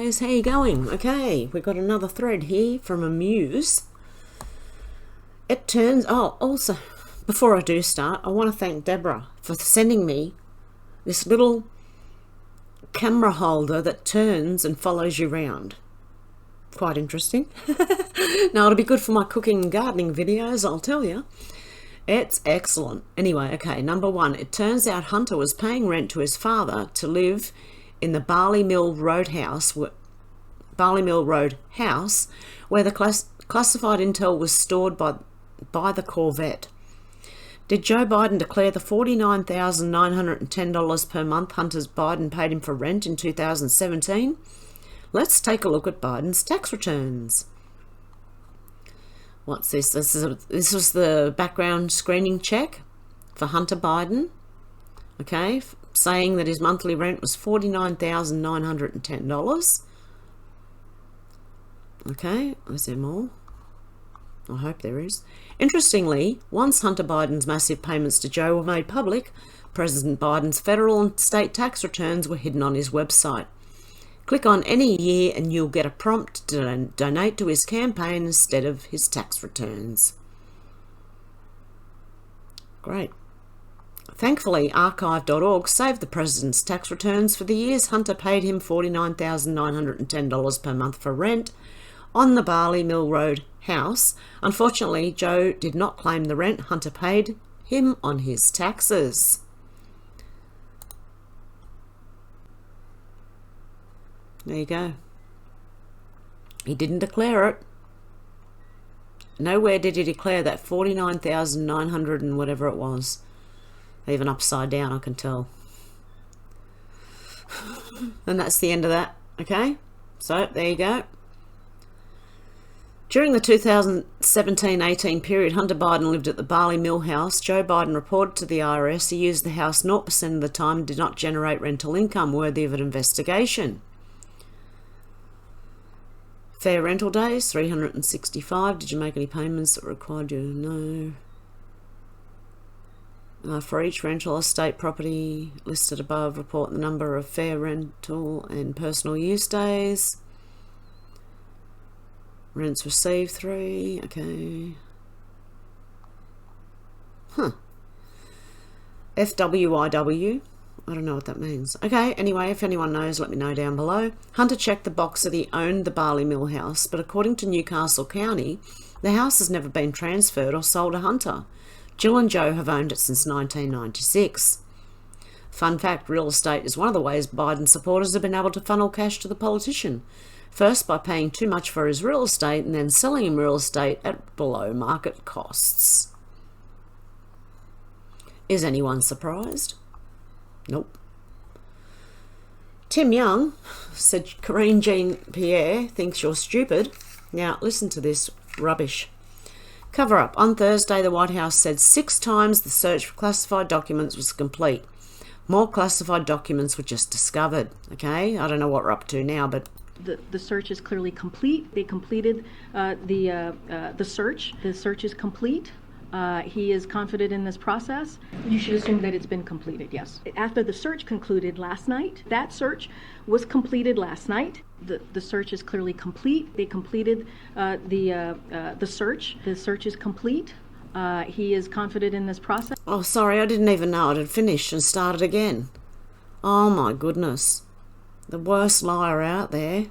guys, how you going? Okay, we've got another thread here from Amuse. It turns, also, before I do start, I want to thank Deborah for sending me this little camera holder that turns and follows you around. Quite interesting. Now, it'll be good for my cooking and gardening videos, I'll tell you. It's excellent. Anyway, okay, number one, it turns out Hunter was paying rent to his father to live in the Barley Mill Road house, where the classified intel was stored by the Corvette. Did Joe Biden declare the $49,910 per month Hunter's Biden paid him for rent in 2017? Let's take a look at Biden's tax returns. What's this? This was the background screening check for Hunter Biden. Okay, saying that his monthly rent was $49,910. Okay, is there more? I hope there is. Interestingly, once Hunter Biden's massive payments to Joe were made public, President Biden's federal and state tax returns were hidden on his website. Click on any year and you'll get a prompt to donate to his campaign instead of his tax returns. Great. Thankfully, archive.org saved the president's tax returns for the years Hunter paid him $49,910 per month for rent on the Barley Mill Road house. Unfortunately, Joe did not claim the rent Hunter paid him on his taxes. There you go. He didn't declare it. Nowhere did he declare that 49,900 and whatever it was. Even upside down, I can tell. And that's the end of that. Okay? So, there you go. During the 2017-18 period, Hunter Biden lived at the Barley Mill house. Joe Biden reported to the IRS he used the house 0% of the time and did not generate rental income worthy of an investigation. Fair rental days, 365. Did you make any payments that required you? No. For each rental estate property listed above, report the number of fair rental and personal use days. Rents received, 3. Okay. FWIW. I don't know what that means. Okay, anyway, if anyone knows, let me know down below. Hunter checked the box that he owned the Barley Mill house, but according to Newcastle County, the house has never been transferred or sold to Hunter. Jill and Joe have owned it since 1996. Fun fact, real estate is one of the ways Biden supporters have been able to funnel cash to the politician. First by paying too much for his real estate and then selling him real estate at below market costs. Is anyone surprised? Nope. Tim Young said Karine Jean-Pierre thinks you're stupid. Now listen to this rubbish. Cover up. On Thursday, the White House said 6 times the search for classified documents was complete. More classified documents were just discovered. Okay, I don't know what we're up to now, but the search is clearly complete. They completed the search. The search is complete. He is confident in this process. You should assume that it's been completed, yes. After the search concluded last night, that search was completed last night. The search is clearly complete. They completed the search. The search is complete. He is confident in this process. Oh, sorry, I didn't even know it had finished and started again. Oh my goodness. The worst liar out there.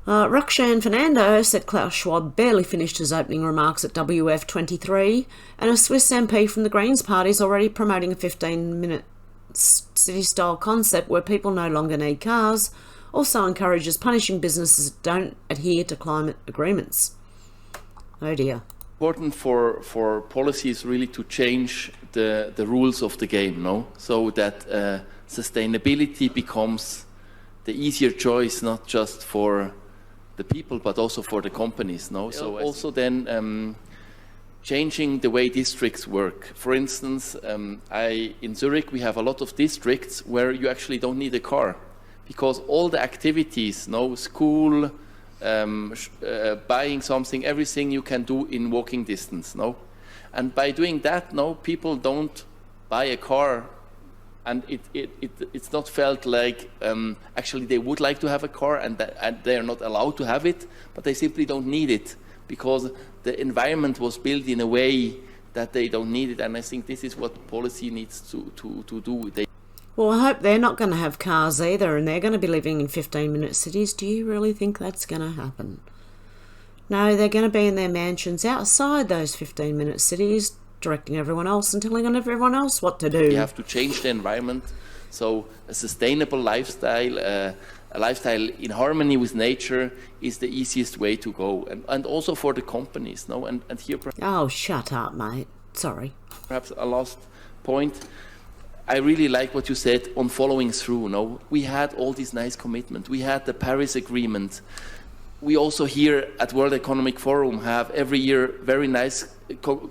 Rukshan Fernando said Klaus Schwab barely finished his opening remarks at WEF123, and a Swiss MP from the Greens Party is already promoting a 15-minute city-style concept where people no longer need cars, also encourages punishing businesses that don't adhere to climate agreements. Oh dear. Important for policies really to change the rules of the game, no? So that sustainability becomes the easier choice, not just for the people, but also for the companies, no? So also then changing the way districts work. For instance, in Zurich we have a lot of districts where you actually don't need a car, because all the activities, no, school, buying something, everything you can do in walking distance, no? And by doing that, no, people don't buy a car and it's not felt like actually they would like to have a car and they are not allowed to have it, but they simply don't need it because the environment was built in a way that they don't need it. And I think this is what policy needs to do. Well, I hope they're not going to have cars either, and they're going to be living in 15-minute cities. Do you really think that's going to happen? No, they're going to be in their mansions outside those 15-minute cities, directing everyone else and telling everyone else what to do. You have to change the environment. So a sustainable lifestyle, a lifestyle in harmony with nature is the easiest way to go. And also for the companies. No? And here oh, shut up, mate. Sorry. Perhaps a last point. I really like what you said on following through. No? We had all these nice commitments. We had the Paris Agreement. We also here at World Economic Forum have every year very nice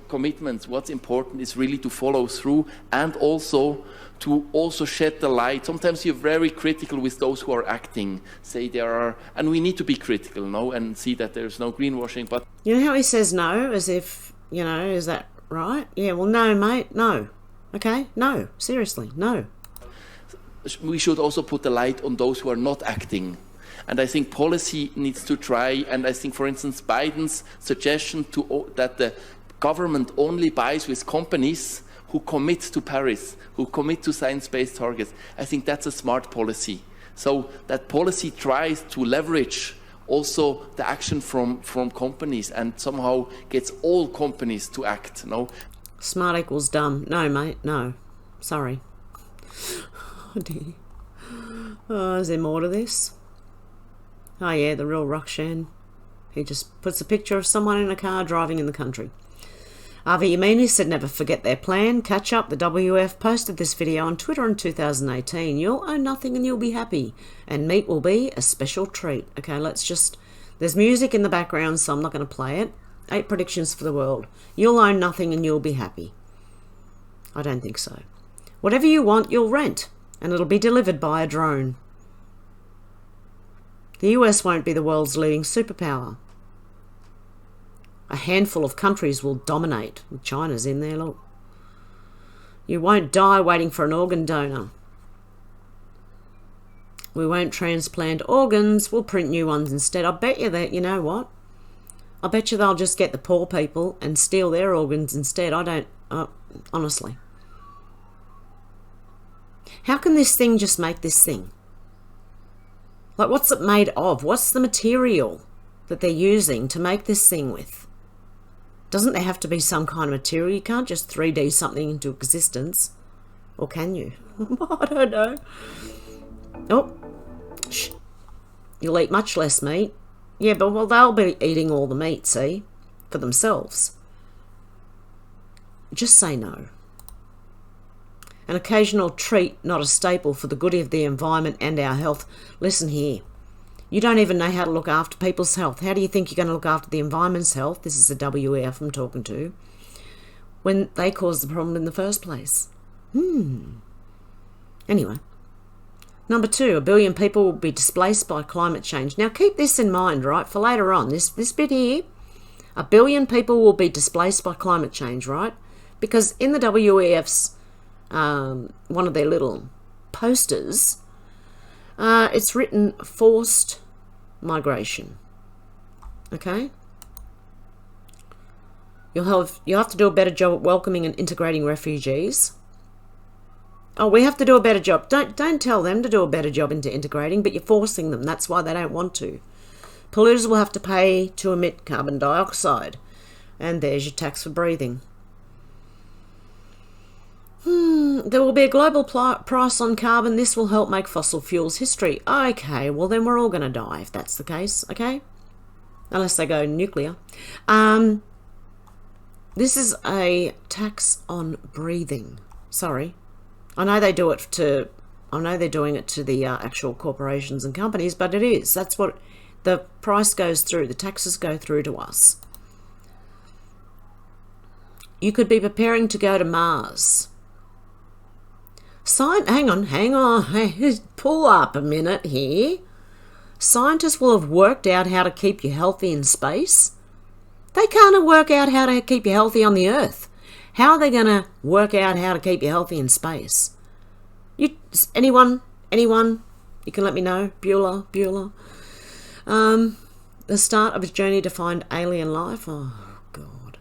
commitments. What's important is really to follow through and also to also shed the light. Sometimes you're very critical with those who are acting, say there are, and we need to be critical, no, and see that there's no greenwashing. But you know how he says no, as if, you know, is that right? Yeah, well, no, mate, no. Okay, no, seriously, no. We should also put the light on those who are not acting. And I think policy needs to try, and I think, for instance, Biden's suggestion that the government only buys with companies who commit to Paris, who commit to science-based targets, I think that's a smart policy. So that policy tries to leverage also the action from companies and somehow gets all companies to act, no? Smart equals dumb. No, mate, no. Sorry. Oh, dear. Oh, is there more to this? Oh, yeah, the real Rukshan. He just puts a picture of someone in a car driving in the country. Avi Yamini said never forget their plan. Catch up. The WEF posted this video on Twitter in 2018. You'll own nothing and you'll be happy. And meat will be a special treat. Okay, let's just... There's music in the background, so I'm not going to play it. 8 predictions for the world. You'll own nothing and you'll be happy. I don't think so. Whatever you want, you'll rent. And it'll be delivered by a drone. The US won't be the world's leading superpower. A handful of countries will dominate. China's in there, look. You won't die waiting for an organ donor. We won't transplant organs. We'll print new ones instead. I bet you that, you know what? I bet you they'll just get the poor people and steal their organs instead. I don't, honestly. How can this thing just make this thing? Like, what's it made of? What's the material that they're using to make this thing with? Doesn't there have to be some kind of material? You can't just 3D something into existence. Or can you? I don't know. Oh, shh. You'll eat much less meat. Yeah, but well, they'll be eating all the meat, see? For themselves. Just say no. An occasional treat, not a staple, for the good of the environment and our health. Listen here. You don't even know how to look after people's health. How do you think you're going to look after the environment's health? This is the WEF I'm talking to. When they caused the problem in the first place. Anyway. Number 2, 1 billion people will be displaced by climate change. Now keep this in mind, right, for later on. This bit here. 1 billion people will be displaced by climate change, right? Because in the WEF's, one of their little posters, it's written forced migration. Okay? You'll have to do a better job at welcoming and integrating refugees. Oh, we have to do a better job. Don't tell them to do a better job into integrating, but you're forcing them. That's why they don't want to. Polluters will have to pay to emit carbon dioxide. And there's your tax for breathing. There will be a global price on carbon. This will help make fossil fuels history. Okay, well then we're all going to die if that's the case, okay? Unless they go nuclear. This is a tax on breathing. Sorry. I know they do it to... I know they're doing it to the actual corporations and companies, but it is. That's what... The price goes through. The taxes go through to us. You could be preparing to go to Mars. Hang on. Pull up a minute here. Scientists will have worked out how to keep you healthy in space. They can't work out how to keep you healthy on the Earth. How are they going to work out how to keep you healthy in space? Just anyone, you can let me know. Bueller. The start of his journey to find alien life. Oh, God.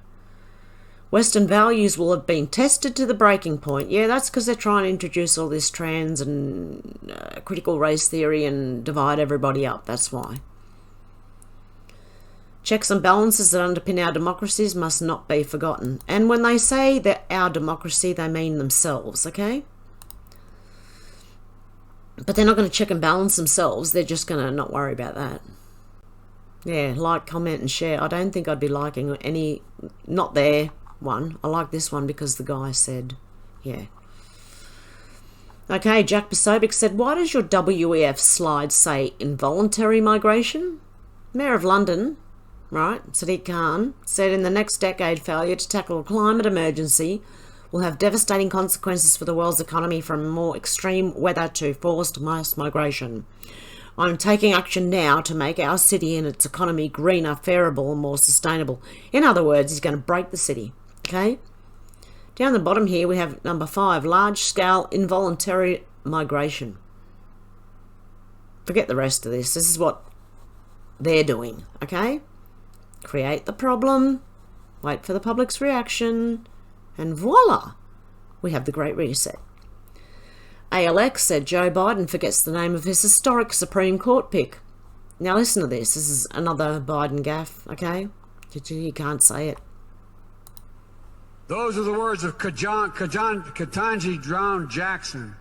Western values will have been tested to the breaking point. Yeah, that's because they're trying to introduce all this trans and critical race theory and divide everybody up. That's why. Checks and balances that underpin our democracies must not be forgotten. And when they say that our democracy, they mean themselves, okay? But they're not going to check and balance themselves. They're just going to not worry about that. Yeah, like, comment and share. I don't think I'd be liking any, not their one. I like this one because the guy said, yeah. Okay, Jack Posobiec said, why does your WEF slide say involuntary migration? Mayor of London, right, Sadiq Khan, said in the next decade failure to tackle a climate emergency will have devastating consequences for the world's economy, from more extreme weather to forced mass migration. I'm taking action now to make our city and its economy greener, fairable and more sustainable. In other words, he's going to break the city, okay? Down the bottom here we have number 5, large-scale involuntary migration. Forget the rest of this. This is what they're doing, okay? Create the problem, wait for the public's reaction, and voila, we have the Great Reset. ALX said Joe Biden forgets the name of his historic Supreme Court pick. Now listen to this. This is another Biden gaffe, okay? You can't say it. Those are the words of Ketanji Brown Jackson,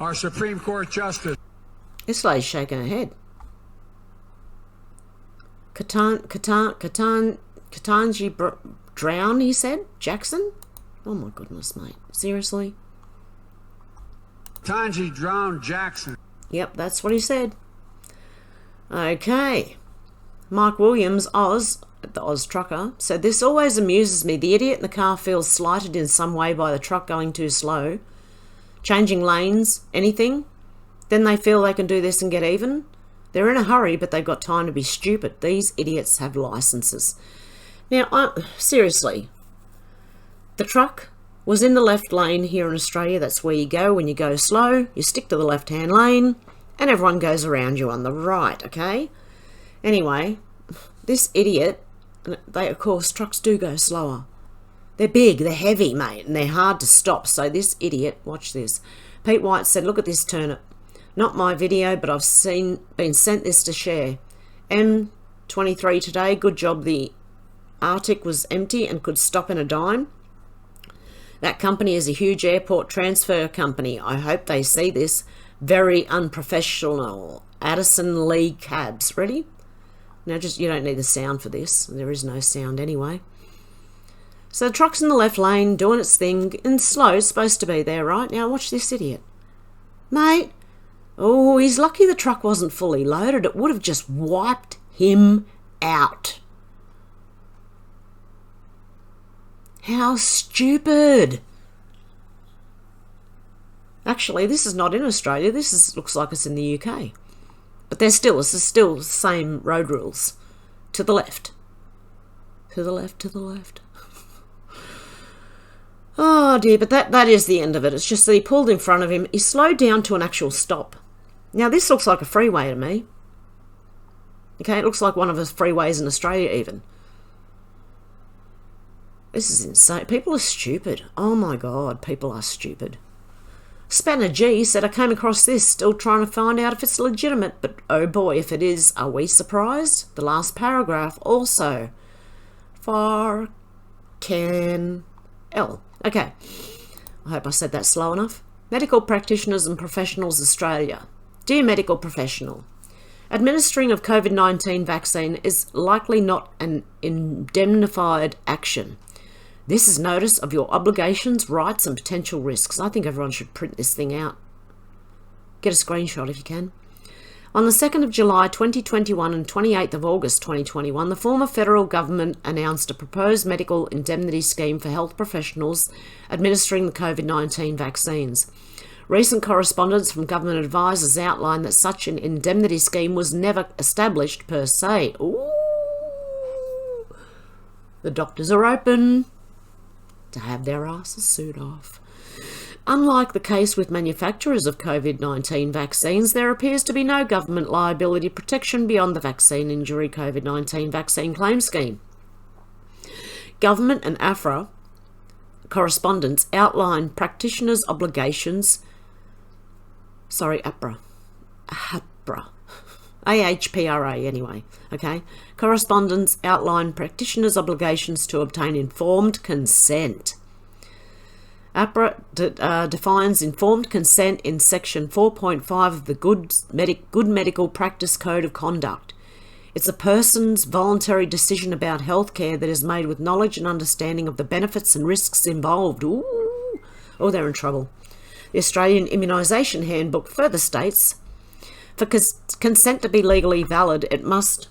our Supreme Court Justice. This lady's shaking her head. Ketanji Drown, he said? Jackson? Oh my goodness, mate. Seriously? Ketanji Brown Jackson. Yep, that's what he said. Okay. Mike Williams, the Oz trucker, said, this always amuses me. The idiot in the car feels slighted in some way by the truck going too slow, changing lanes, anything. Then they feel they can do this and get even. They're in a hurry, but they've got time to be stupid. These idiots have licenses. Now, seriously, the truck was in the left lane here in Australia. That's where you go when you go slow. You stick to the left-hand lane, and everyone goes around you on the right, okay? Anyway, this idiot, of course, trucks do go slower. They're big, they're heavy, mate, and they're hard to stop. So this idiot, watch this. Pete White said, look at this turnip. Not my video, but I've been sent this to share. M23 today, good job. The Arctic was empty and could stop in a dime. That company is a huge airport transfer company. I hope they see this. Very unprofessional. Addison Lee Cabs. Ready? Now you don't need the sound for this. There is no sound anyway. So the truck's in the left lane doing its thing, and slow, it's supposed to be there, right? Now watch this idiot. Mate, oh, he's lucky the truck wasn't fully loaded. It would have just wiped him out. How stupid. Actually, this is not in Australia. Looks like it's in the UK. But it's still the same road rules. To the left. To the left, to the left. Oh dear, but that is the end of it. It's just that he pulled in front of him. He slowed down to an actual stop. Now this looks like a freeway to me. Okay, it looks like one of the freeways in Australia even. This is insane. People are stupid. Oh my God, people are stupid. Spanner G said, I came across this, still trying to find out if it's legitimate, but oh boy, if it is, are we surprised? The last paragraph also. Far can L. Okay, I hope I said that slow enough. Medical Practitioners and Professionals Australia. Dear medical professional, administering of COVID-19 vaccine is likely not an indemnified action. This is notice of your obligations, rights and potential risks. I think everyone should print this thing out. Get a screenshot if you can. On the 2nd of July 2021 and 28th of August 2021, the former federal government announced a proposed medical indemnity scheme for health professionals administering the COVID-19 vaccines. Recent correspondence from government advisors outlined that such an indemnity scheme was never established per se. Ooh. The doctors are open to have their asses sued off. Unlike the case with manufacturers of COVID-19 vaccines, there appears to be no government liability protection beyond the Vaccine Injury COVID-19 Vaccine Claim Scheme. Government and AFRA correspondence outline practitioners' obligations. AHPRA, AHPRA anyway, okay? Correspondence outline practitioners' obligations to obtain informed consent. AHPRA defines informed consent in section 4.5 of the Good Medical Practice Code of Conduct. It's a person's voluntary decision about healthcare that is made with knowledge and understanding of the benefits and risks involved. Ooh, oh, they're in trouble. The Australian Immunisation Handbook further states, for consent to be legally valid, it must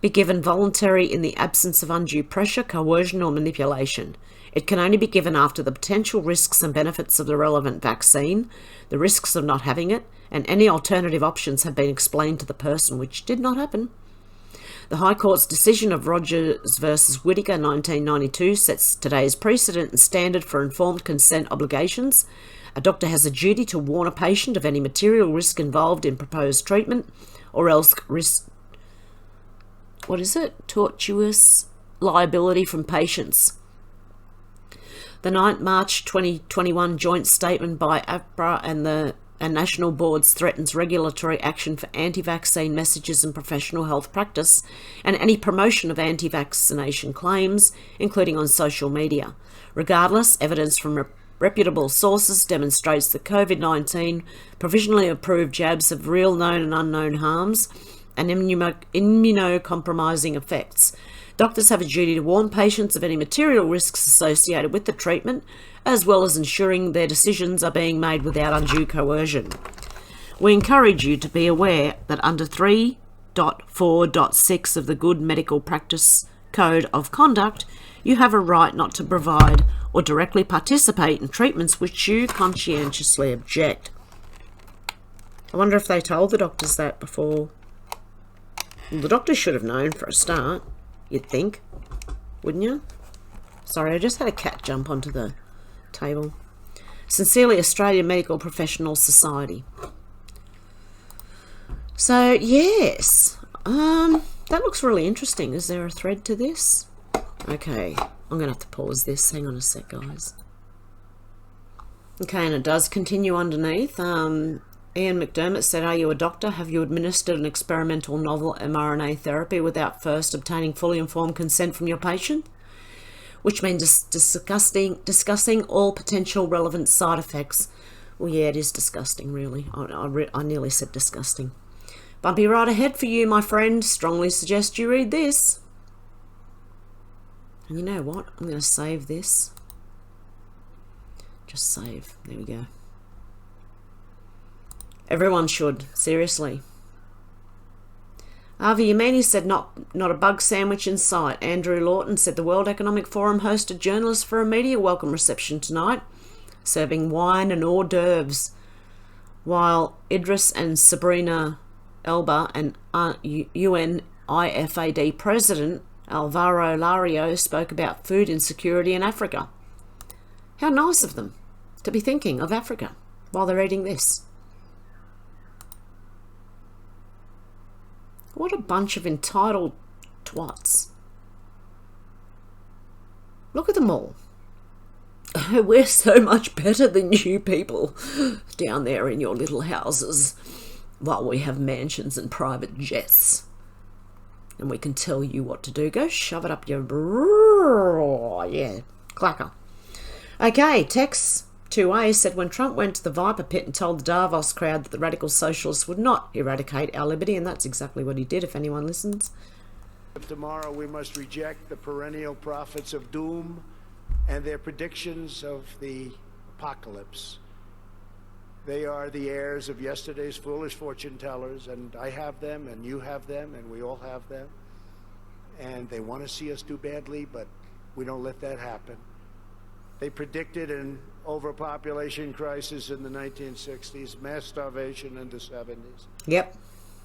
be given voluntary in the absence of undue pressure, coercion or manipulation. It can only be given after the potential risks and benefits of the relevant vaccine, the risks of not having it, and any alternative options have been explained to the person, which did not happen. The High Court's decision of Rogers v. Whittaker 1992 sets today's precedent and standard for informed consent obligations. A doctor has a duty to warn a patient of any material risk involved in proposed treatment, or else risk, tortuous liability from patients. The 9th March 2021 joint statement by AHPRA and national boards threatens regulatory action for anti-vaccine messages and professional health practice and any promotion of anti-vaccination claims, including on social media. Regardless, evidence from reputable sources demonstrates that COVID-19 provisionally approved jabs have real known and unknown harms and immunocompromising effects. Doctors have a duty to warn patients of any material risks associated with the treatment, as well as ensuring their decisions are being made without undue coercion. We encourage you to be aware that under 3.4.6 of the Good Medical Practice Code of Conduct, you have a right not to provide or directly participate in treatments which you conscientiously object. I wonder if they told the doctors that before. Well, the doctors should have known for a start. You'd think, wouldn't you? Sorry, I just had a cat jump onto the table. Sincerely, Australian Medical Professionals Society. So, yes. That looks really interesting. Is there a thread to this? Okay, I'm going to have to pause this. Hang on a sec, guys. Okay, and it does continue underneath. Ian McDermott said, are you a doctor? Have you administered an experimental novel mRNA therapy without first obtaining fully informed consent from your patient? Which means discussing all potential relevant side effects. Well, yeah, it is disgusting, really. I nearly said disgusting. Bumpy right ahead for you, my friend. Strongly suggest you read this. And you know what? I'm going to save this. Just save. There we go. Everyone should, seriously. Avi Yemeni said not a bug sandwich in sight. Andrew Lawton said the World Economic Forum hosted journalists for a media welcome reception tonight, serving wine and hors d'oeuvres, while Idris and Sabrina Elba and UNIFAD President Alvaro Lario spoke about food insecurity in Africa. How nice of them to be thinking of Africa while they're eating this. What a bunch of entitled twats. Look at them all. We're so much better than you people down there in your little houses, while we have mansions and private jets. And we can tell you what to do. Go shove it up your... Yeah, clacker. Okay, Tex 2A said, when Trump went to the Viper Pit and told the Davos crowd that the radical socialists would not eradicate our liberty, and that's exactly what he did, if anyone listens. Tomorrow we must reject the perennial prophets of doom and their predictions of the apocalypse. They are the heirs of yesterday's foolish fortune tellers, and I have them, and you have them, and we all have them. And they want to see us do badly, but we don't let that happen. They predicted an overpopulation crisis in the 1960s, mass starvation in the 70s. Yep.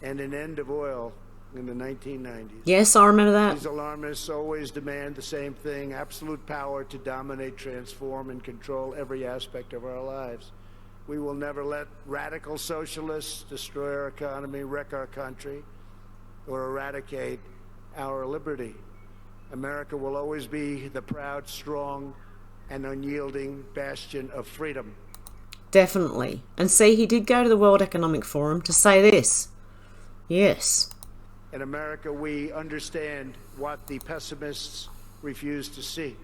And an end of oil in the 1990s. Yes, I remember that. These alarmists always demand the same thing: absolute power to dominate, transform, and control every aspect of our lives. We will never let radical socialists destroy our economy, wreck our country, or eradicate our liberty. America will always be the proud, strong, and unyielding bastion of freedom. Definitely. And see, he did go to the World Economic Forum to say this. Yes. In America, we understand what the pessimists refuse to see: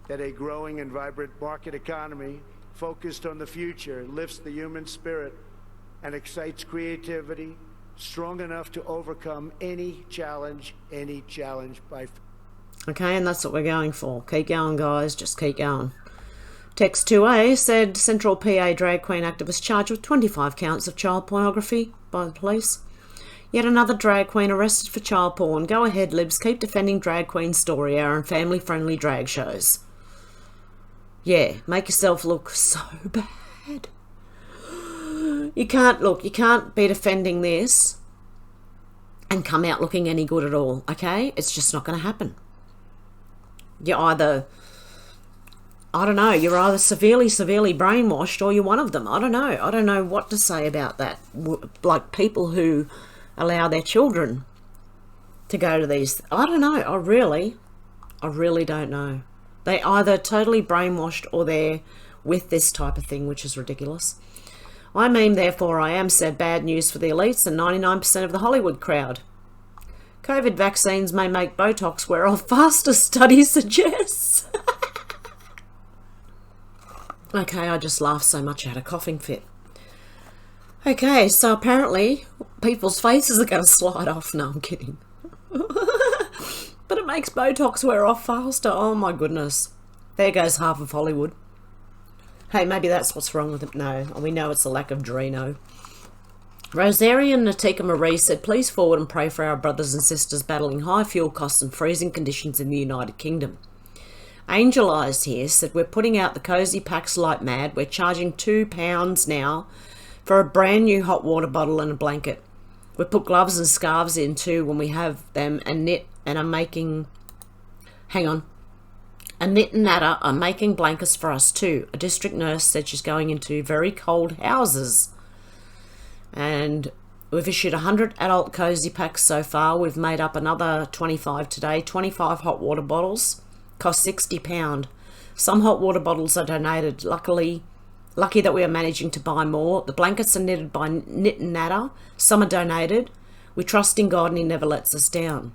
that a growing and vibrant market economy focused on the future lifts the human spirit and excites creativity strong enough to overcome any challenge by... Okay, and that's what we're going for. Keep going, guys. Just keep going. Text 2A said Central PA drag queen activist charged with 25 counts of child pornography by the police. Yet another drag queen arrested for child porn. Go ahead, libs. Keep defending Drag Queen Story Hour and family-friendly drag shows. Yeah, make yourself look so bad. You can't be defending this and come out looking any good at all, okay? It's just not going to happen. You're either, I don't know, you're either severely brainwashed or you're one of them. I don't know. I don't know what to say about that. Like people who allow their children to go to these. I don't know. I really don't know. They either totally brainwashed or they're with this type of thing, which is ridiculous. I mean, therefore I am, said bad news for the elites and 99% of the Hollywood crowd. COVID vaccines may make Botox wear off faster, study suggests. Okay, I just laughed so much I had a coughing fit. Okay, so apparently people's faces are going to slide off. No, I'm kidding. But it makes Botox wear off faster. Oh my goodness. There goes half of Hollywood. Hey, maybe that's what's wrong with it. No, we know it's a lack of Drino. Rosarian Natika Marie said, please forward and pray for our brothers and sisters battling high fuel costs and freezing conditions in the United Kingdom. Angel Eyes here said, we're putting out the Cozy Packs like mad. We're charging £2 now for a brand new hot water bottle and a blanket. We put gloves and scarves in too when we have them, and knit and are making... Hang on. A knit and natter are making blankets for us too. A district nurse said she's going into very cold houses. And we've issued 100 adult cozy packs so far. We've made up another 25 today. 25 hot water bottles. Cost £60. Some hot water bottles are donated. Lucky that we are managing to buy more. The blankets are knitted by Knit and Natter. Some are donated. We trust in God and He never lets us down.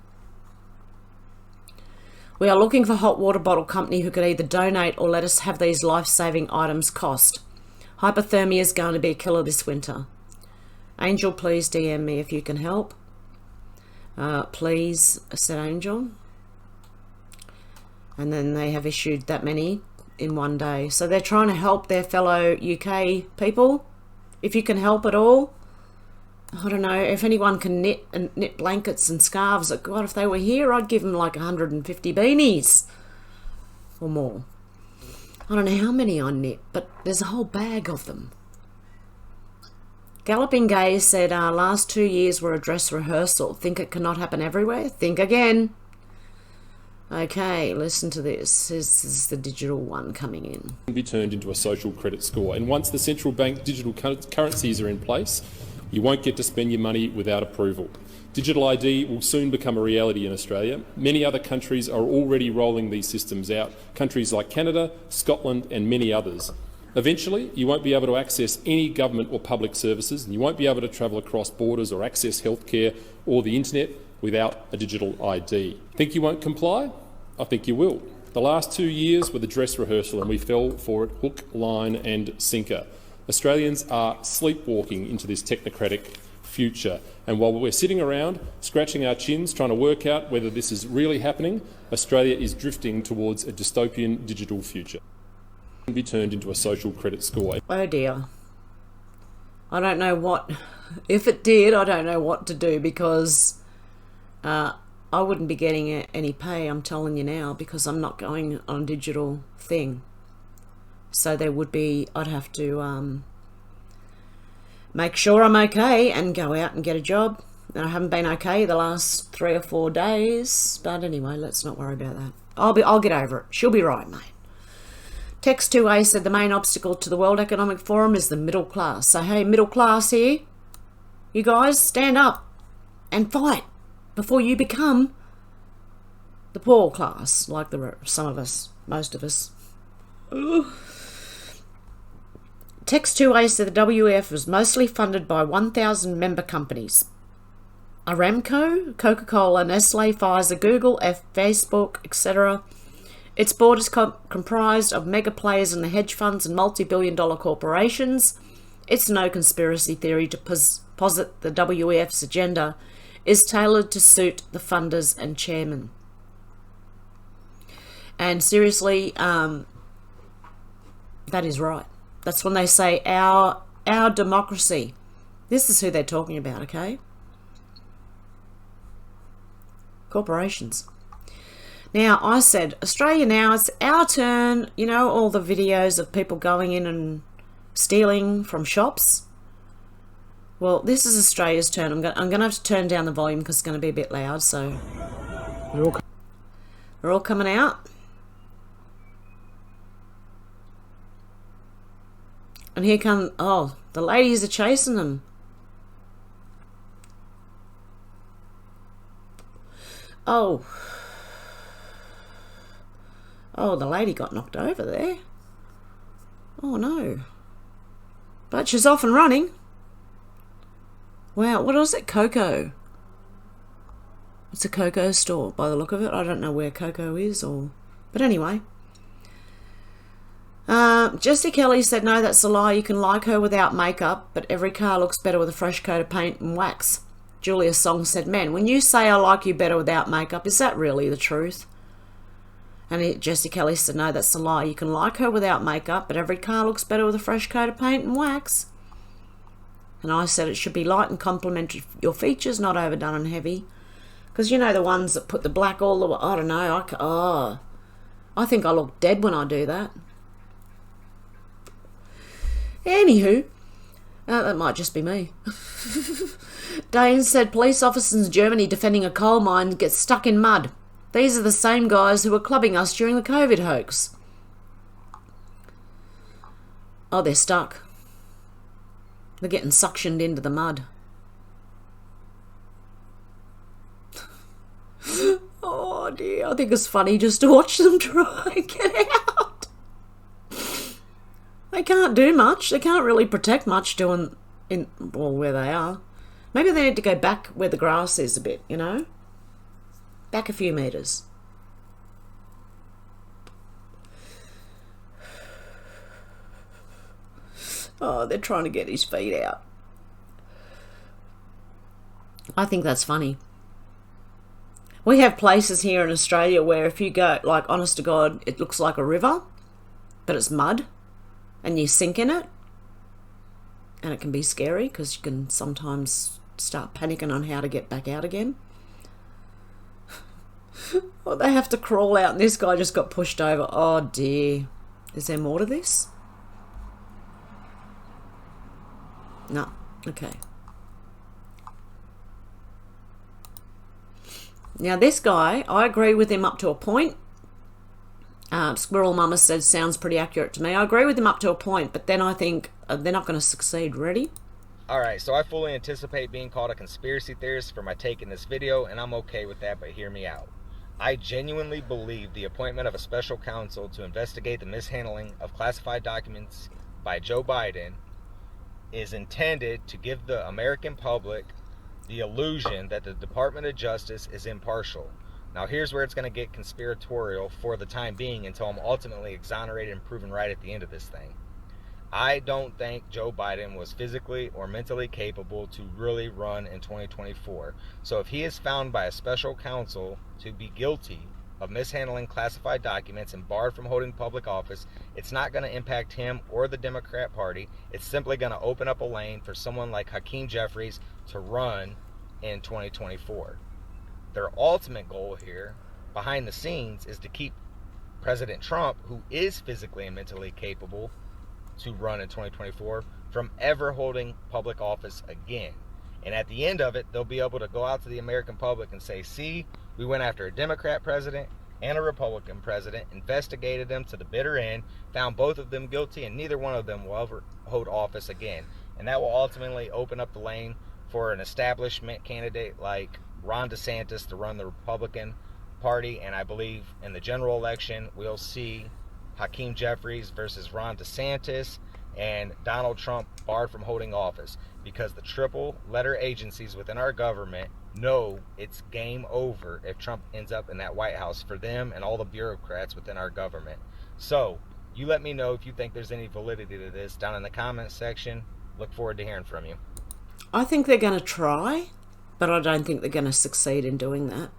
We are looking for a hot water bottle company who could either donate or let us have these life-saving items cost. Hypothermia is going to be a killer this winter. Angel, please DM me if you can help. Please, said Angel. And then they have issued that many in one day. So they're trying to help their fellow UK people. If you can help at all. I don't know, if anyone can knit blankets and scarves. God, if they were here, I'd give them like 150 beanies or more. I don't know how many I knit, but there's a whole bag of them. Galloping Gaze said, last 2 years were a dress rehearsal. Think it cannot happen everywhere? Think again. Okay, listen to this. This is the digital one coming in. Be turned into a social credit score. And once the central bank digital currencies are in place, you won't get to spend your money without approval. Digital ID will soon become a reality in Australia. Many other countries are already rolling these systems out. Countries like Canada, Scotland and many others. Eventually, you won't be able to access any government or public services, and you won't be able to travel across borders or access healthcare or the internet without a digital ID. Think you won't comply? I think you will. The last 2 years were the dress rehearsal and we fell for it hook, line and sinker. Australians are sleepwalking into this technocratic future, and while we're sitting around scratching our chins trying to work out whether this is really happening, Australia is drifting towards a dystopian digital future. It can be turned into a social credit score. Oh dear. I don't know what... If it did, I don't know what to do, because I wouldn't be getting any pay, I'm telling you now, because I'm not going on a digital thing. So there would be, I'd have to make sure I'm okay and go out and get a job And I haven't been okay the last 3 or 4 days. But anyway, let's not worry about that. I'll get over it. She'll be right, mate. Text 2A said the main obstacle to the World Economic Forum is the middle class. So, hey, middle class here, you guys stand up and fight before you become the poor class, like some of us, most of us. Ugh. Text 2A said the WEF was mostly funded by 1,000 member companies. Aramco, Coca-Cola, Nestle, Pfizer, Google, Facebook, etc. Its board is comprised of mega players in the hedge funds and multi-billion-dollar corporations. It's no conspiracy theory to posit the WEF's agenda is tailored to suit the funders and chairmen. And seriously, that is right. That's when they say our democracy. This is who they're talking about, okay? Corporations. Now, I said, Australia now, it's our turn. You know, all the videos of people going in and stealing from shops. Well, this is Australia's turn. I'm going to have to turn down the volume because it's going to be a bit loud, so... They're all coming out. And here come... Oh, the ladies are chasing them. Oh, the lady got knocked over there. Oh, no. But she's off and running. Wow, what was it? Cocoa. It's a Cocoa store by the look of it. I don't know where Cocoa is or... But anyway. Jessie Kelly said, no, that's a lie. You can like her without makeup, but every car looks better with a fresh coat of paint and wax. Julia Song said, man, when you say I like you better without makeup, is that really the truth? And Jessie Kelly said, no, that's a lie. You can like her without makeup, but every car looks better with a fresh coat of paint and wax. And I said it should be light and complement your features, not overdone and heavy. Because you know the ones that put the black all the way, I don't know, I think I look dead when I do that. Anywho, that might just be me. Dane said police officers in Germany defending a coal mine get stuck in mud. These are the same guys who were clubbing us during the COVID hoax. Oh, they're stuck. They're getting suctioned into the mud. Oh dear, I think it's funny just to watch them try and get out. They can't do much. They can't really protect much doing where they are. Maybe they need to go back where the grass is a bit, you know? Back a few metres. Oh, they're trying to get his feet out. I think that's funny. We have places here in Australia where if you go, like, honest to God, it looks like a river, but it's mud, and you sink in it, and it can be scary because you can sometimes start panicking on how to get back out again. Well, they have to crawl out, and this guy just got pushed over. Oh dear. Is there more to this? No. Okay. Now this guy, I agree with him up to a point. Squirrel Mama said, sounds pretty accurate to me. I agree with him up to a point, but then I think they're not going to succeed. Ready? Alright, so I fully anticipate being called a conspiracy theorist for my take in this video, and I'm okay with that, but hear me out. I genuinely believe the appointment of a special counsel to investigate the mishandling of classified documents by Joe Biden is intended to give the American public the illusion that the Department of Justice is impartial. Now here's where it's going to get conspiratorial for the time being until I'm ultimately exonerated and proven right at the end of this thing. I don't think Joe Biden was physically or mentally capable to really run in 2024. So if he is found by a special counsel to be guilty of mishandling classified documents and barred from holding public office, it's not going to impact him or the Democrat Party. It's simply going to open up a lane for someone like Hakeem Jeffries to run in 2024. Their ultimate goal here, behind the scenes, is to keep President Trump, who is physically and mentally capable to run in 2024, from ever holding public office again. And at the end of it, they'll be able to go out to the American public and say, see, we went after a Democrat president and a Republican president, investigated them to the bitter end, found both of them guilty, and neither one of them will ever hold office again. And that will ultimately open up the lane for an establishment candidate like Ron DeSantis to run the Republican Party. And I believe in the general election, we'll see Hakeem Jeffries versus Ron DeSantis, and Donald Trump barred from holding office, because the triple letter agencies within our government know it's game over if Trump ends up in that White House for them and all the bureaucrats within our government. So you let me know if you think there's any validity to this down in the comments section. Look forward to hearing from you. I think they're going to try, but I don't think they're going to succeed in doing that.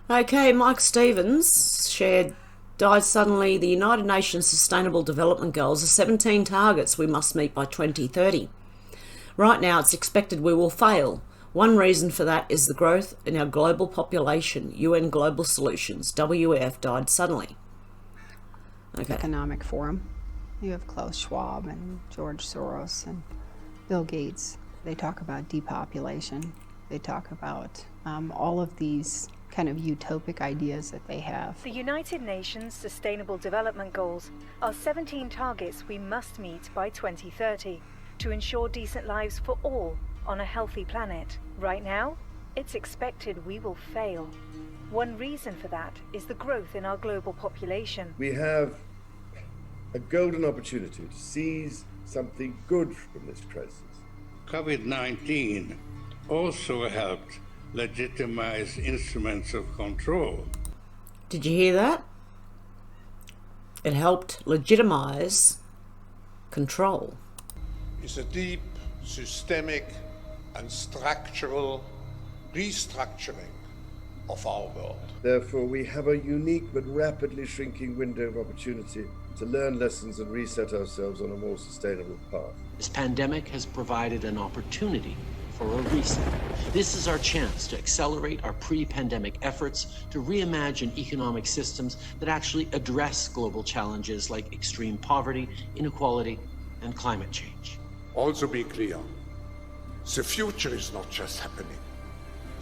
Okay, Mike Stevens shared, died suddenly. The United Nations Sustainable Development Goals are 17 targets we must meet by 2030. Right now, it's expected we will fail. One reason for that is the growth in our global population. UN Global Solutions, WEF, died suddenly. Okay. Economic Forum. You have Klaus Schwab and George Soros and Bill Gates. They talk about depopulation. They talk about all of these kind of utopic ideas that they have. The United Nations Sustainable Development Goals are 17 targets we must meet by 2030 to ensure decent lives for all on a healthy planet. Right now, it's expected we will fail. One reason for that is the growth in our global population. We have a golden opportunity to seize something good from this crisis. COVID-19 also helped legitimize instruments of control. Did you hear that? It helped legitimize control. It's a deep, systemic, and structural restructuring of our world. Therefore, we have a unique but rapidly shrinking window of opportunity to learn lessons and reset ourselves on a more sustainable path. This pandemic has provided an opportunity for a reset. This is our chance to accelerate our pre-pandemic efforts to reimagine economic systems that actually address global challenges like extreme poverty, inequality, and climate change. Also be clear, the future is not just happening.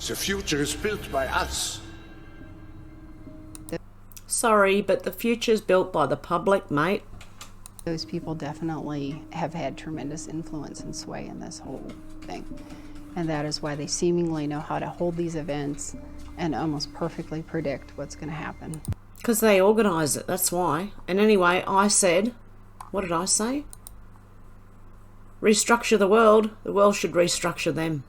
The future is built by us. Sorry, but the future's built by the public, mate. Those people definitely have had tremendous influence and sway in this whole thing. And that is why they seemingly know how to hold these events and almost perfectly predict what's going to happen. Because they organise it, that's why. And anyway, I said, what did I say? Restructure the world should restructure them.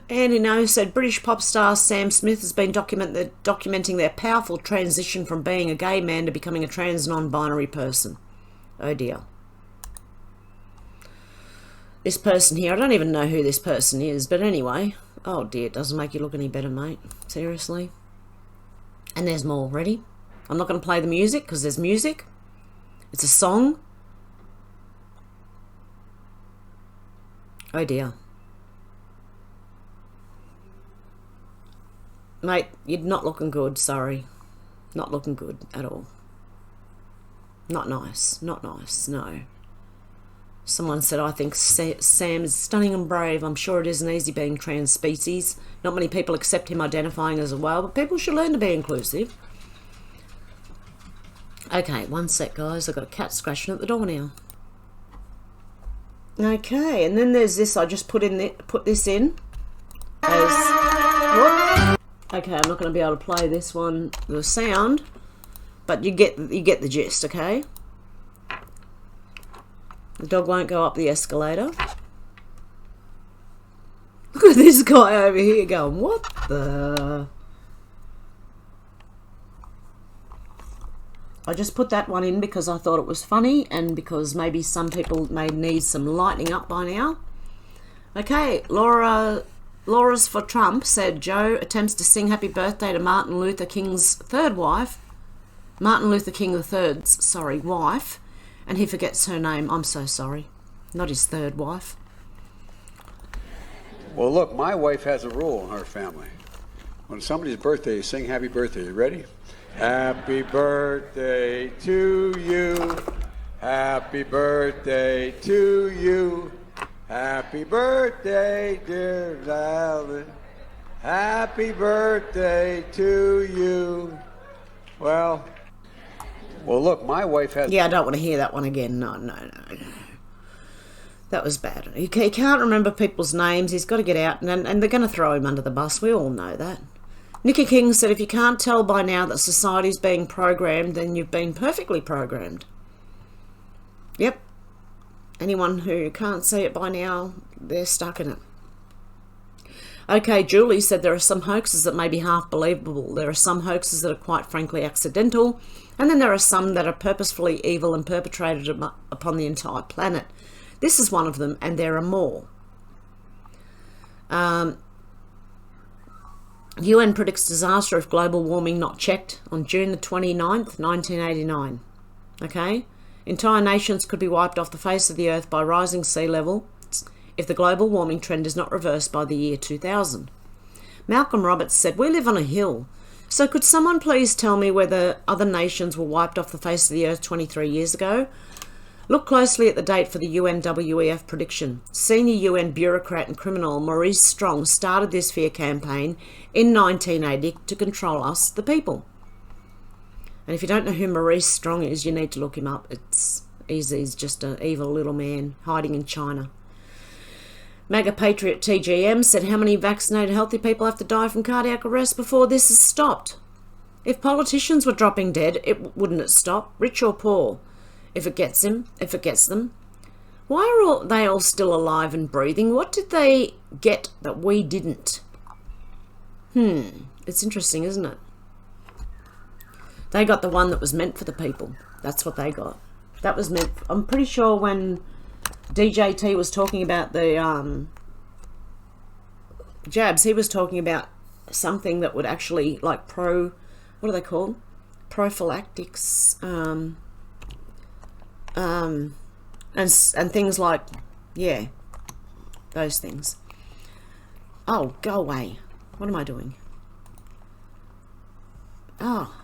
Andy No said British pop star Sam Smith has been documenting their powerful transition from being a gay man to becoming a trans non-binary person. Oh dear. This person here, I don't even know who this person is, but anyway. Oh dear, it doesn't make you look any better, mate. Seriously. And there's more. Ready? I'm not going to play the music because there's music. It's a song. Oh dear. Mate, you're not looking good, sorry. Not looking good at all. Not nice, no. Someone said, I think Sam is stunning and brave. I'm sure it isn't easy being trans species. Not many people accept him identifying as a whale, but people should learn to be inclusive. Okay, one sec, guys. I've got a cat scratching at the door now. Okay, and then there's this. I just put this in as what? Okay, I'm not going to be able to play this one, the sound, but you get the gist. Okay. The dog won't go up the escalator. Look at this guy over here going, what the? I just put that one in because I thought it was funny and because maybe some people may need some lightening up by now. Okay, Laura's for Trump said Joe attempts to sing happy birthday to Martin Luther King's third wife. Martin Luther King III's, wife. And he forgets her name. I'm so sorry. Not his third wife. Well, look, my wife has a rule in her family. When somebody's birthday, you sing happy birthday. You ready? Happy birthday to you. Happy birthday to you. Happy birthday, dear Valen. Happy birthday to you. Well, look, my wife has... Yeah, I don't want to hear that one again. No. That was bad. He can't remember people's names. He's got to get out, and they're going to throw him under the bus. We all know that. Nikki King said, if you can't tell by now that society's being programmed, then you've been perfectly programmed. Yep. Anyone who can't see it by now, they're stuck in it. Okay, Julie said there are some hoaxes that may be half believable. There are some hoaxes that are quite frankly accidental, and then there are some that are purposefully evil and perpetrated upon the entire planet. This is one of them, and there are more. UN predicts disaster if global warming not checked on June the 29th, 1989. Okay? Entire nations could be wiped off the face of the earth by rising sea level if the global warming trend is not reversed by the year 2000. Malcolm Roberts said, we live on a hill, so could someone please tell me whether other nations were wiped off the face of the earth 23 years ago? Look closely at the date for the UN WEF prediction. Senior UN bureaucrat and criminal Maurice Strong started this fear campaign in 1980 to control us, the people. And if you don't know who Maurice Strong is, you need to look him up. He's just an evil little man hiding in China. MAGA Patriot TGM said, how many vaccinated healthy people have to die from cardiac arrest before this is stopped? If politicians were dropping dead, wouldn't it stop? Rich or poor? If it gets them. Why are they all still alive and breathing? What did they get that we didn't? It's interesting, isn't it? They got the one that was meant for the people. That's what they got. That was meant... I'm pretty sure when DJT was talking about the jabs, he was talking about something that would actually, like what are they called? Prophylactics, and things like, yeah, those things. Oh, go away. What am I doing? Oh,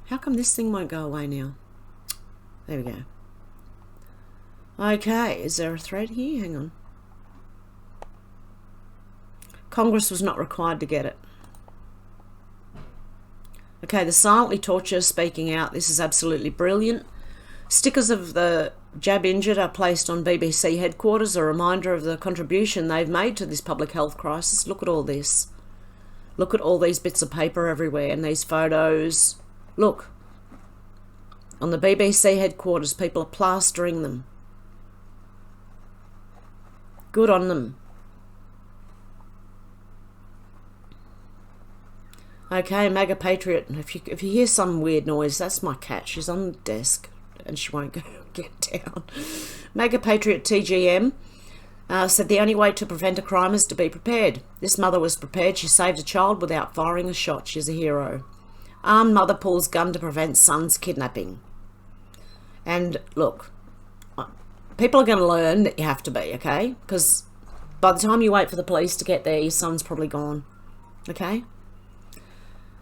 how come this thing won't go away now? There we go. Okay, is there a thread here? Hang on. Congress was not required to get it. Okay, the silently torture speaking out. This is absolutely brilliant. Stickers of the jab injured are placed on BBC headquarters, a reminder of the contribution they've made to this public health crisis. Look at all this. Look at all these bits of paper everywhere and these photos. Look. On the BBC headquarters, people are plastering them. Good on them. Okay, MAGA Patriot. If you hear some weird noise, that's my cat. She's on the desk and she won't get down. MAGA Patriot TGM said the only way to prevent a crime is to be prepared. This mother was prepared. She saved a child without firing a shot. She's a hero. Armed mother pulls gun to prevent son's kidnapping. And look, people are going to learn that you have to be, okay? Because by the time you wait for the police to get there, your son's probably gone, okay?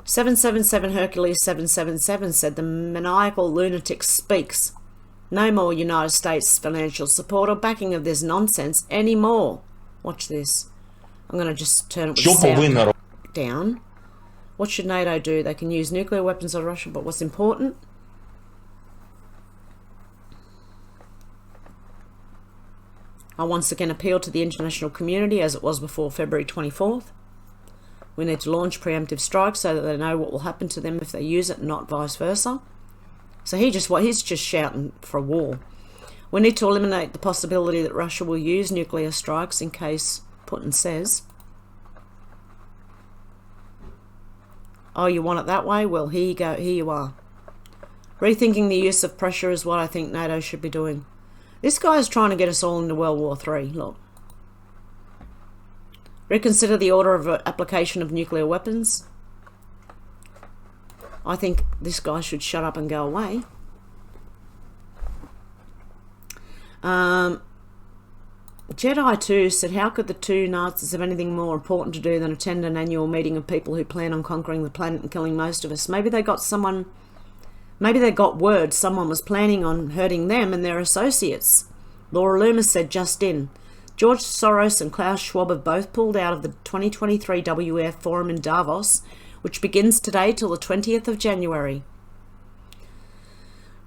777 Hercules 777 said the maniacal lunatic speaks. No more United States financial support or backing of this nonsense anymore. Watch this. I'm going to just turn it with sound down. What should NATO do? They can use nuclear weapons on Russia, but what's important? I once again appeal to the international community as it was before February 24th. We need to launch preemptive strikes so that they know what will happen to them if they use it, not vice versa. So he's just shouting for a war. We need to eliminate the possibility that Russia will use nuclear strikes in case Putin says, oh, you want it that way? Well, here you go. Here you are. Rethinking the use of pressure is what I think NATO should be doing. This guy is trying to get us all into World War III. Look. Reconsider the order of application of nuclear weapons. I think this guy should shut up and go away. Jedi 2 said, how could the two Nazis have anything more important to do than attend an annual meeting of people who plan on conquering the planet and killing most of us? Maybe they got word someone was planning on hurting them and their associates. Laura Loomis said, just in. George Soros and Klaus Schwab have both pulled out of the 2023 WEF forum in Davos, which begins today till the 20th of January.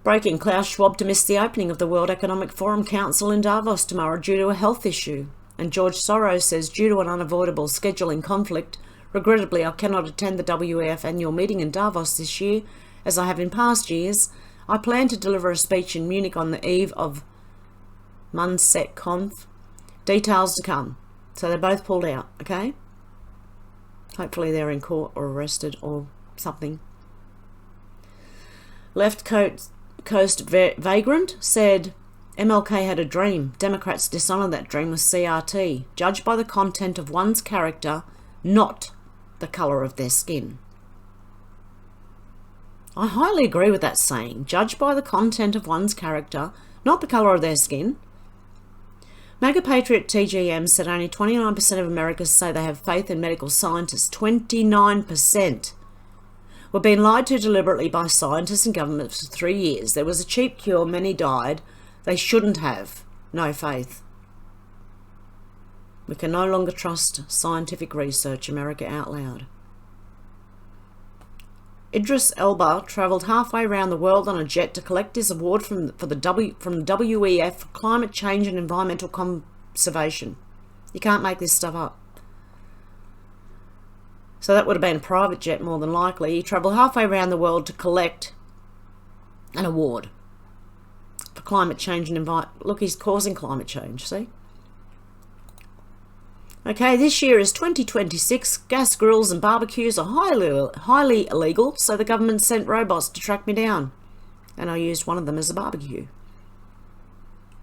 Breaking: Klaus Schwab to miss the opening of the World Economic Forum Council in Davos tomorrow due to a health issue. And George Soros says, due to an unavoidable scheduling conflict, regrettably I cannot attend the WEF annual meeting in Davos this year, as I have in past years. I plan to deliver a speech in Munich on the eve of MunSecConf. Details to come. So they both pulled out, okay? Hopefully they're in court or arrested or something. Left Coast Vagrant said, MLK had a dream. Democrats dishonour that dream with CRT. Judged by the content of one's character, not the colour of their skin. I highly agree with that saying. Judged by the content of one's character, not the colour of their skin. Mega Patriot TGM said only 29% of Americans say they have faith in medical scientists. 29%. We're being lied to deliberately by scientists and governments for 3 years. There was a cheap cure, many died. They shouldn't have. No faith. We can no longer trust scientific research. America out loud. Idris Elba travelled halfway around the world on a jet to collect his award from the WEF for climate change and environmental conservation. You can't make this stuff up. So that would have been a private jet more than likely. He travelled halfway around the world to collect an award for climate change and environment. Look, he's causing climate change, see? Okay, this year is 2026. Gas grills and barbecues are highly illegal, so the government sent robots to track me down. And I used one of them as a barbecue.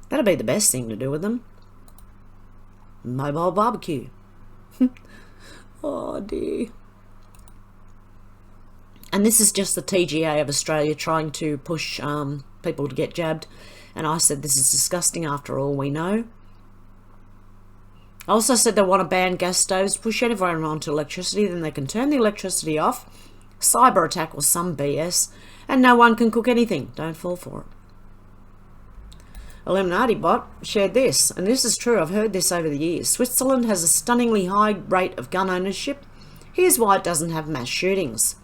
That'd be the best thing to do with them. Mobile barbecue. Oh dear. And this is just the TGA of Australia trying to push people to get jabbed. And I said this is disgusting after all we know. I also said they want to ban gas stoves, push everyone onto electricity, then they can turn the electricity off, cyber attack or some BS, and no one can cook anything. Don't fall for it. Illuminati bot shared this, and this is true, I've heard this over the years. Switzerland has a stunningly high rate of gun ownership. Here's why it doesn't have mass shootings.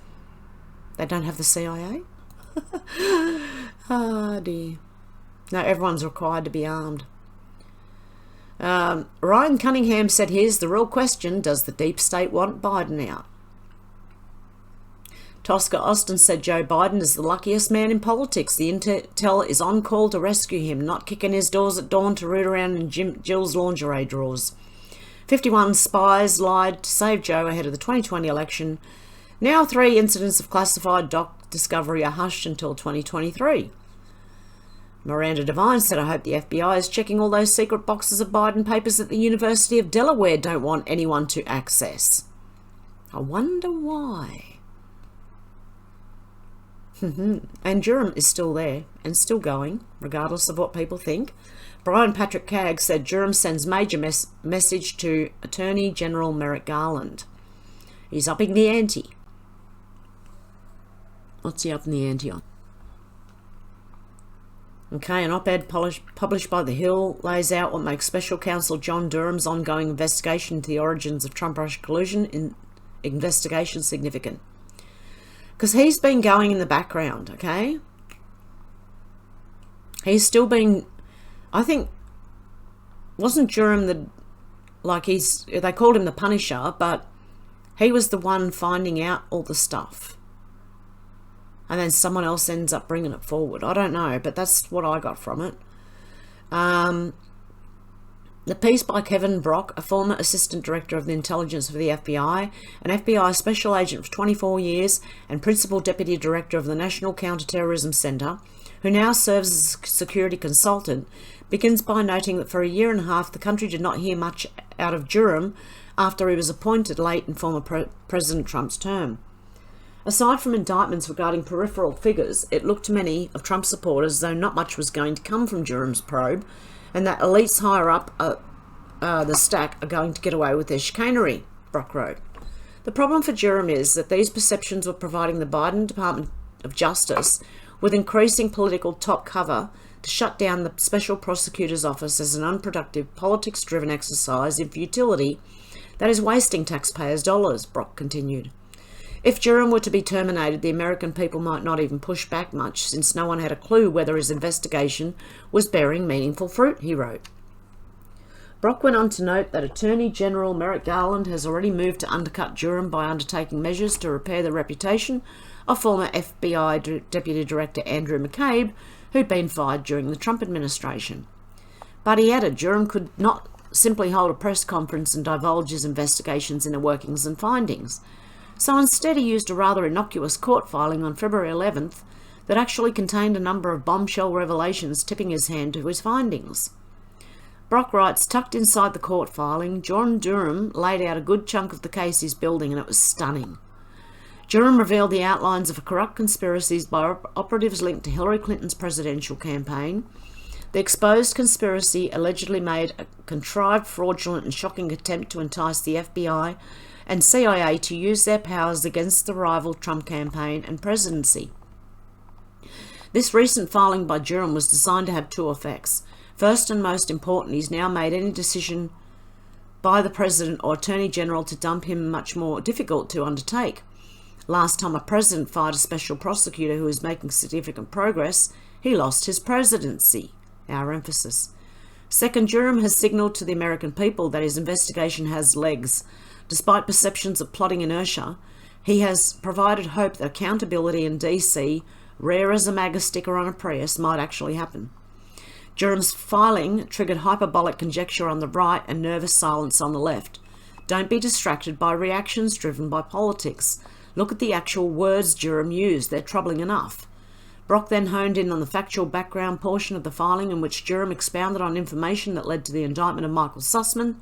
They don't have the CIA? Oh dear. No, everyone's required to be armed. Ryan Cunningham said, here's the real question, does the deep state want Biden out? Tosca Austin said Joe Biden is the luckiest man in politics. The intel is on call to rescue him, not kicking his doors at dawn to root around in Jill's lingerie drawers. 51 spies lied to save Joe ahead of the 2020 election. Now 3 incidents of classified doc discovery are hushed until 2023. Miranda Devine said, I hope the FBI is checking all those secret boxes of Biden papers that the University of Delaware don't want anyone to access. I wonder why. And Durham is still there and still going, regardless of what people think. Brian Patrick Cagg said Durham sends major message to Attorney General Merrick Garland. He's upping the ante. What's he upping the ante on? Okay, an op-ed published by The Hill lays out what makes Special Counsel John Durham's ongoing investigation into the origins of Trump-Russia collusion investigation significant. Because he's been going in the background, okay? He's still been, I think, wasn't Durham the, like they called him the Punisher, but he was the one finding out all the stuff. And then someone else ends up bringing it forward. I don't know, but that's what I got from it. The piece by Kevin Brock, a former assistant director of the intelligence for the FBI, an FBI special agent for 24 years, and principal deputy director of the National Counterterrorism Center, who now serves as a security consultant, begins by noting that for a year and a half the country did not hear much out of Durham after he was appointed late in former President Trump's term. Aside from indictments regarding peripheral figures, it looked to many of Trump's supporters as though not much was going to come from Durham's probe, and that elites higher up the stack are going to get away with their chicanery, Brock wrote. The problem for Durham is that these perceptions were providing the Biden Department of Justice with increasing political top cover to shut down the Special Prosecutor's Office as an unproductive, politics-driven exercise in futility that is wasting taxpayers' dollars, Brock continued. If Durham were to be terminated, the American people might not even push back much, since no one had a clue whether his investigation was bearing meaningful fruit, he wrote. Brock went on to note that Attorney General Merrick Garland has already moved to undercut Durham by undertaking measures to repair the reputation of former FBI Deputy Director Andrew McCabe, who'd been fired during the Trump administration. But he added Durham could not simply hold a press conference and divulge his investigations into workings and findings. So instead he used a rather innocuous court filing on February 11th that actually contained a number of bombshell revelations tipping his hand to his findings. Brock writes, tucked inside the court filing, John Durham laid out a good chunk of the case he's building, and it was stunning. Durham revealed the outlines of corrupt conspiracies by operatives linked to Hillary Clinton's presidential campaign. The exposed conspiracy allegedly made a contrived, fraudulent and shocking attempt to entice the FBI and CIA to use their powers against the rival Trump campaign and presidency. This recent filing by Durham was designed to have two effects. First and most important, he's now made any decision by the President or Attorney General to dump him much more difficult to undertake. Last time a president fired a special prosecutor who was making significant progress, he lost his presidency. Our emphasis. Second, Durham has signalled to the American people that his investigation has legs. Despite perceptions of plotting inertia, he has provided hope that accountability in DC, rare as a MAGA sticker on a Prius, might actually happen. Durham's filing triggered hyperbolic conjecture on the right and nervous silence on the left. Don't be distracted by reactions driven by politics. Look at the actual words Durham used. They're troubling enough. Brock then honed in on the factual background portion of the filing, in which Durham expounded on information that led to the indictment of Michael Sussman,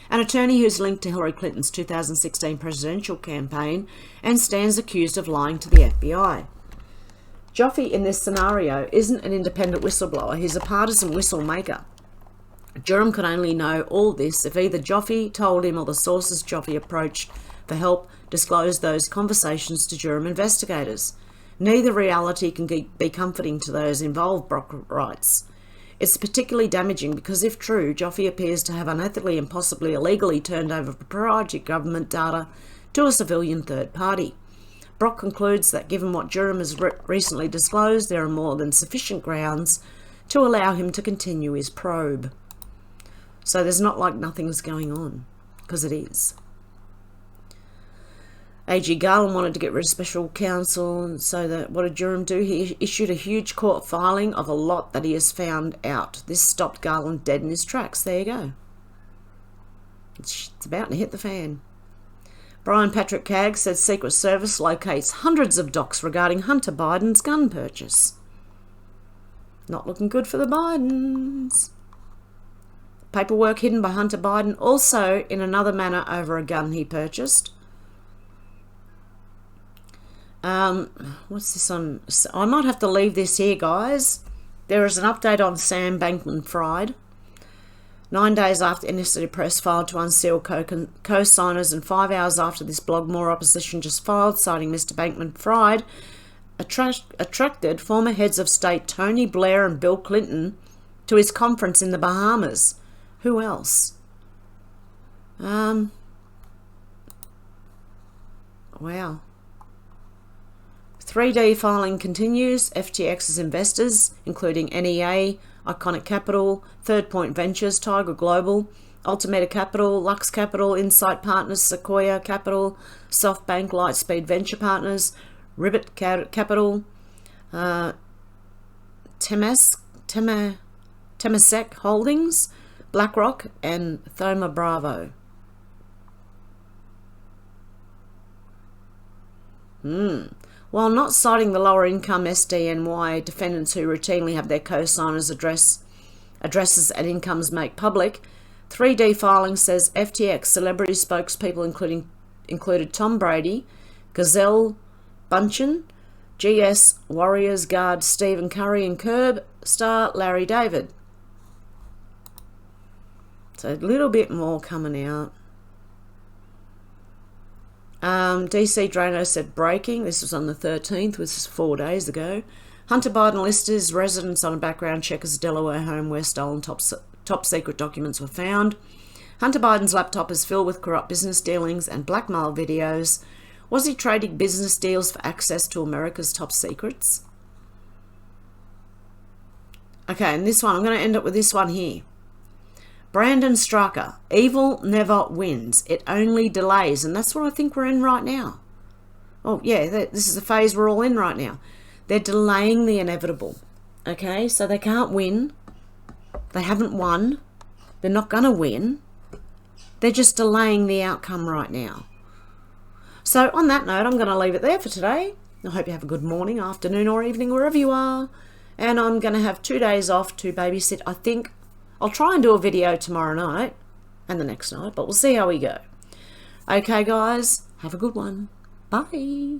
an attorney who's linked to Hillary Clinton's 2016 presidential campaign and stands accused of lying to the FBI. Joffe, in this scenario, isn't an independent whistleblower. He's a partisan whistle maker. Durham could only know all this if either Joffe told him or the sources Joffe approached for help disclosed those conversations to Durham investigators. Neither reality can be comforting to those involved, Brock writes. It's particularly damaging because, if true, Joffe appears to have unethically and possibly illegally turned over proprietary government data to a civilian third party. Brock concludes that given what Durham has recently disclosed, there are more than sufficient grounds to allow him to continue his probe. So there's not like nothing's going on, because it is. A.G. Garland wanted to get rid of special counsel, and so that what did Durham do? He issued a huge court filing of a lot that he has found out. This stopped Garland dead in his tracks. There you go. It's about to hit the fan. Brian Patrick Cagg said Secret Service locates hundreds of docs regarding Hunter Biden's gun purchase. Not looking good for the Bidens. Paperwork hidden by Hunter Biden, also in another manner over a gun he purchased. What's this on? I might have to leave this here, guys. There is an update on Sam Bankman-Fried. 9 days after Initiative Press filed to unseal co-signers, and 5 hours after this blog, more opposition just filed, citing Mr. Bankman-Fried attracted former heads of state Tony Blair and Bill Clinton to his conference in the Bahamas. Who else? Wow. 3D filing continues. FTX's investors, including NEA, Iconic Capital, Third Point Ventures, Tiger Global, Ultimata Capital, Lux Capital, Insight Partners, Sequoia Capital, SoftBank, Lightspeed Venture Partners, Ribbit Capital, Temasek Holdings, BlackRock, and Thoma Bravo. While not citing the lower income SDNY defendants who routinely have their co-signers' addresses and incomes made public, 3D filing says FTX celebrity spokespeople included Tom Brady, Gazelle Bündchen, GS Warriors guard Stephen Curry, and Curb star Larry David. So a little bit more coming out. DC Drano said breaking. This was on the 13th, which was 4 days ago. Hunter Biden lists his residence on a background check as a Delaware home where stolen top secret documents were found. Hunter Biden's laptop is filled with corrupt business dealings and blackmail videos. Was he trading business deals for access to America's top secrets? Okay, and this one, I'm going to end up with this one here. Brandon Strucker, evil never wins. It only delays. And that's what I think we're in right now. Oh, yeah, this is the phase we're all in right now. They're delaying the inevitable. Okay, so they can't win. They haven't won. They're not going to win. They're just delaying the outcome right now. So on that note, I'm going to leave it there for today. I hope you have a good morning, afternoon, or evening, wherever you are. And I'm going to have 2 days off to babysit. I think I'll try and do a video tomorrow night and the next night, but we'll see how we go. Okay, guys, have a good one. Bye.